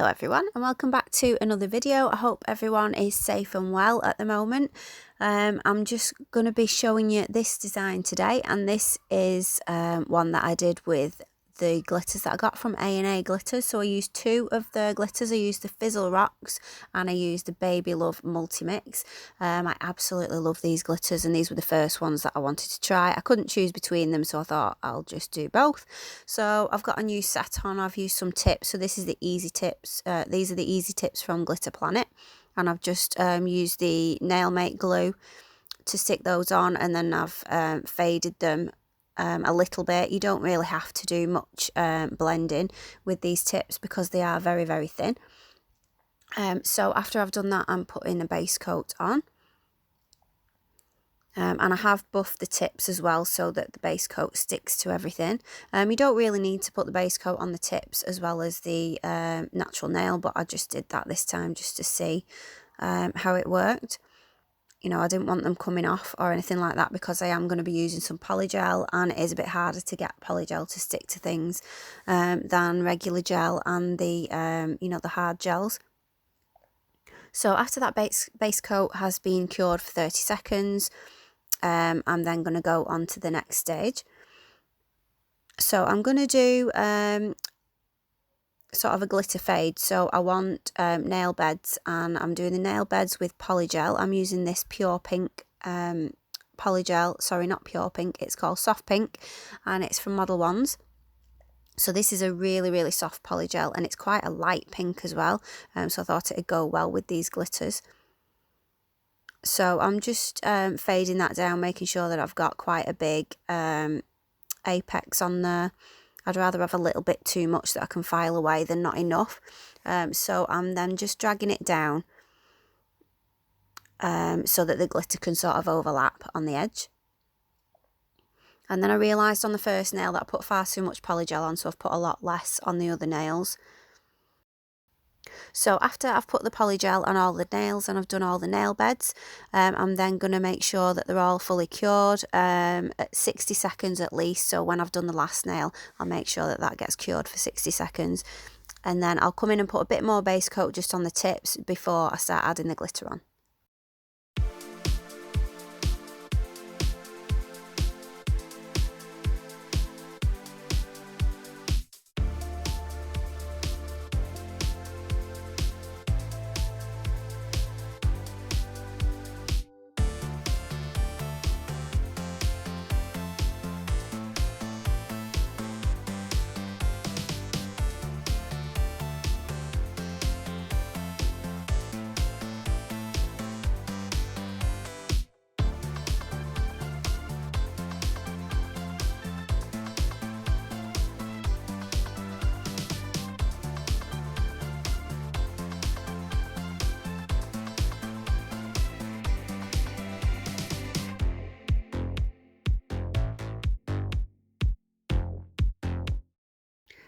Hello everyone and welcome back to another video. I hope everyone is safe and well at the moment. I'm just going to be showing you this design today, and this is one that I did with the glitters that I got from A&A Glitters. So I used two of the glitters. I used the Fizzle Rocks and I used the Baby Love Multi-Mix. I absolutely love these glitters, and these were the first ones that I wanted to try. I couldn't choose between them, so I thought I'll just do both. So I've got a new set on. I've used some tips. So this is the easy tips. These are the easy tips from Glitter Planet, and I've just used the Nail Mate glue to stick those on, and then I've faded them a little bit. You don't really have to do much blending with these tips because they are very, very thin. So after I've done that, I'm putting a base coat on. And I have buffed the tips as well so that the base coat sticks to everything. You don't really need to put the base coat on the tips as well as the natural nail, but I just did that this time just to see how it worked. You know, I didn't want them coming off or anything like that because I am going to be using some Polygel, and it is a bit harder to get Polygel to stick to things than regular gel and the, you know, the hard gels. So after that base coat has been cured for 30 seconds, I'm then going to go on to the next stage. So I'm going to do sort of a glitter fade. So I want nail beds, and I'm doing the nail beds with Polygel. I'm using this pure pink Polygel. Sorry, not pure pink. It's called soft pink, and it's from Modelones. So this is a really, really soft Polygel, and it's quite a light pink as well. So I thought it'd go well with these glitters. So I'm just fading that down, making sure that I've got quite a big apex on there. I'd rather have a little bit too much that I can file away than not enough. So I'm then just dragging it down so that the glitter can sort of overlap on the edge. And then I realised on the first nail that I put far too much Polygel on, so I've put a lot less on the other nails. So after I've put the Polygel on all the nails and I've done all the nail beds, I'm then going to make sure that they're all fully cured at 60 seconds at least. So when I've done the last nail, I'll make sure that that gets cured for 60 seconds. And then I'll come in and put a bit more base coat just on the tips before I start adding the glitter on.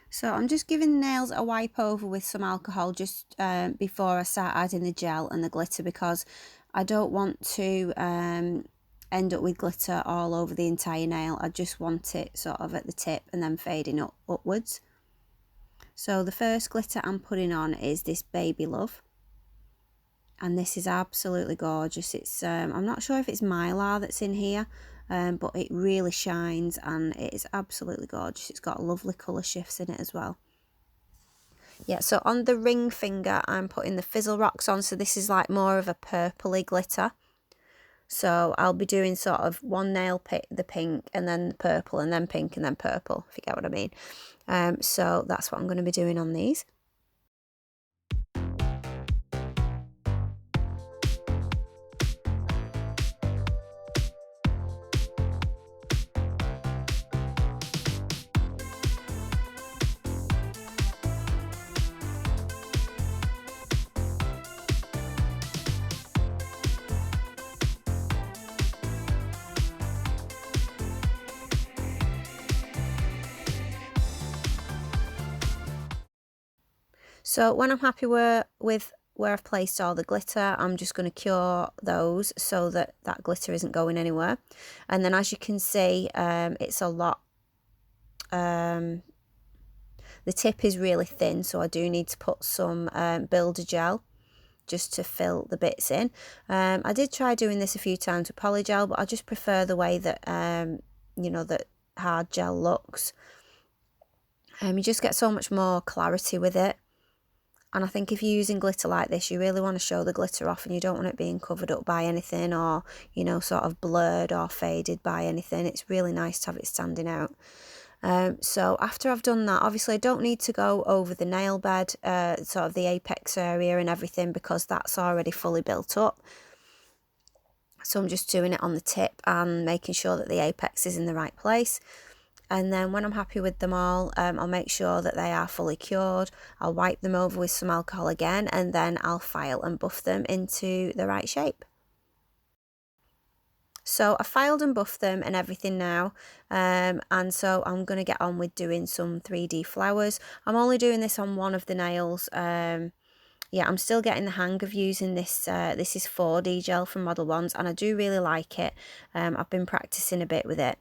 So I'm just giving the nails a wipe over with some alcohol just before I start adding the gel and the glitter, because I don't want to end up with glitter all over the entire nail. I just want it sort of at the tip and then fading upwards. So the first glitter I'm putting on is this Baby Love. And this is absolutely gorgeous. It's I'm not sure if it's Mylar that's in here, but it really shines and it is absolutely gorgeous. It's got lovely colour shifts in it as well. Yeah, so on the ring finger, I'm putting the Fizzle Rocks on. So this is like more of a purpley glitter. So I'll be doing sort of one nail the pink, and then the purple, and then pink, and then purple, if you get what I mean. So that's what I'm going to be doing on these. So when I'm happy with where I've placed all the glitter, I'm just going to cure those so that that glitter isn't going anywhere. And then as you can see, it's a lot The tip is really thin, so I do need to put some builder gel just to fill the bits in. I did try doing this a few times with Polygel, but I just prefer the way that you know, that hard gel looks. You just get so much more clarity with it. And I think if you're using glitter like this, you really want to show the glitter off, and you don't want it being covered up by anything, or, you know, sort of blurred or faded by anything. It's really nice to have it standing out. So after I've done that, obviously I don't need to go over the nail bed, sort of the apex area and everything, because that's already fully built up. So I'm just doing it on the tip and making sure that the apex is in the right place. And then when I'm happy with them all, I'll make sure that they are fully cured. I'll wipe them over with some alcohol again, and then I'll file and buff them into the right shape. So I filed and buffed them and everything now, and so I'm going to get on with doing some 3D flowers. I'm only doing this on one of the nails. Yeah, I'm still getting the hang of using this. This is 4D gel from Modelones, and I do really like it. I've been practicing a bit with it.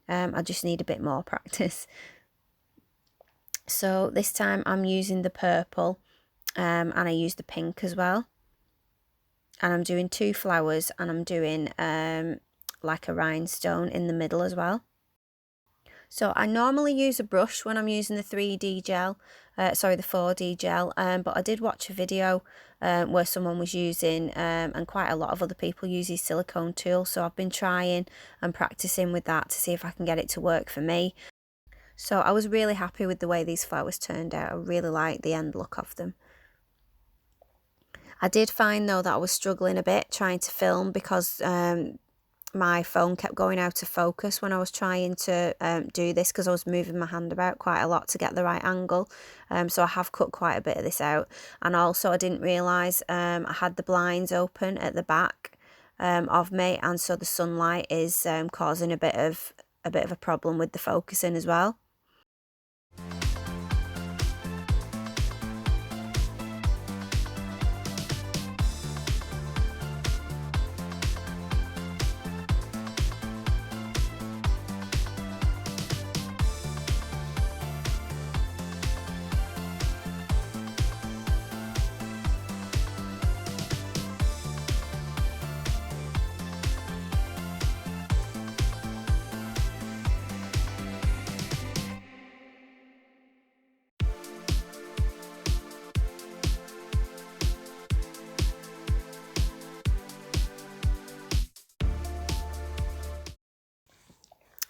I just need a bit more practice. So this time I'm using the purple, and I use the pink as well. And I'm doing 2 flowers, and I'm doing like a rhinestone in the middle as well. So I normally use a brush when I'm using the 3D gel, sorry, the 4D gel, but I did watch a video where someone was using, and quite a lot of other people use these silicone tools, so I've been trying and practicing with that to see if I can get it to work for me. So I was really happy with the way these flowers turned out. I really liked the end look of them. I did find though that I was struggling a bit trying to film, because my phone kept going out of focus when I was trying to do this, because I was moving my hand about quite a lot to get the right angle. So I have cut quite a bit of this out. And also I didn't realise I had the blinds open at the back of me, and so the sunlight is causing a bit of a problem with the focusing as well.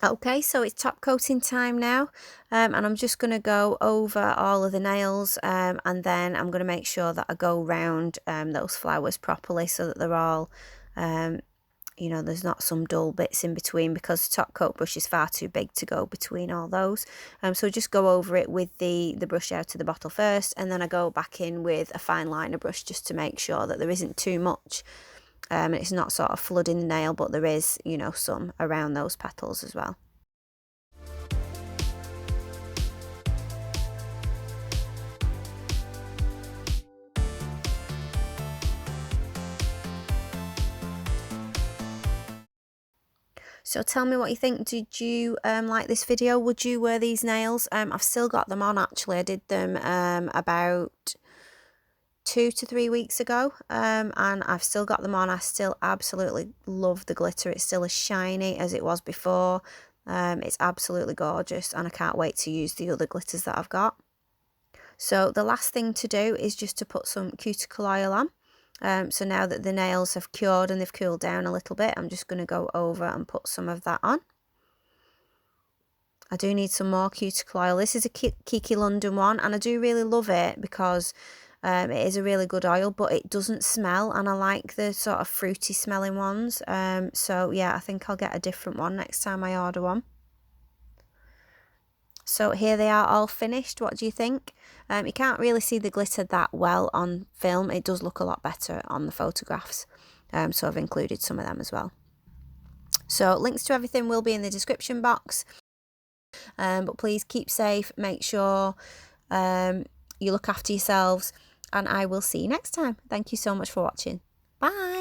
Okay, so it's top coating time now, and I'm just going to go over all of the nails, and then I'm going to make sure that I go round those flowers properly, so that they're all, you know, there's not some dull bits in between, because the top coat brush is far too big to go between all those. So just go over it with the brush out of the bottle first, and then I go back in with a fine liner brush just to make sure that there isn't too much. It's not sort of flooding the nail, but there is, you know, some around those petals as well. So tell me what you think. Did you like this video? Would you wear these nails? I've still got them on actually. I did them about 2 to 3 weeks ago, and I've still got them on. I still absolutely love the glitter. It's still as shiny as it was before. It's absolutely gorgeous, and I can't wait to use the other glitters that I've got. So the last thing to do is just to put some cuticle oil on. So now that the nails have cured and they've cooled down a little bit, I'm just going to go over and put some of that on. I do need some more cuticle oil. This is a Kiki London one, and I do really love it because it is a really good oil, but it doesn't smell, and I like the sort of fruity smelling ones. So yeah, I think I'll get a different one next time I order one. So here they are all finished. What do you think? You can't really see the glitter that well on film. It does look a lot better on the photographs. So I've included some of them as well. So links to everything will be in the description box. But please keep safe. Make sure you look after yourselves. And I will see you next time. Thank you so much for watching. Bye.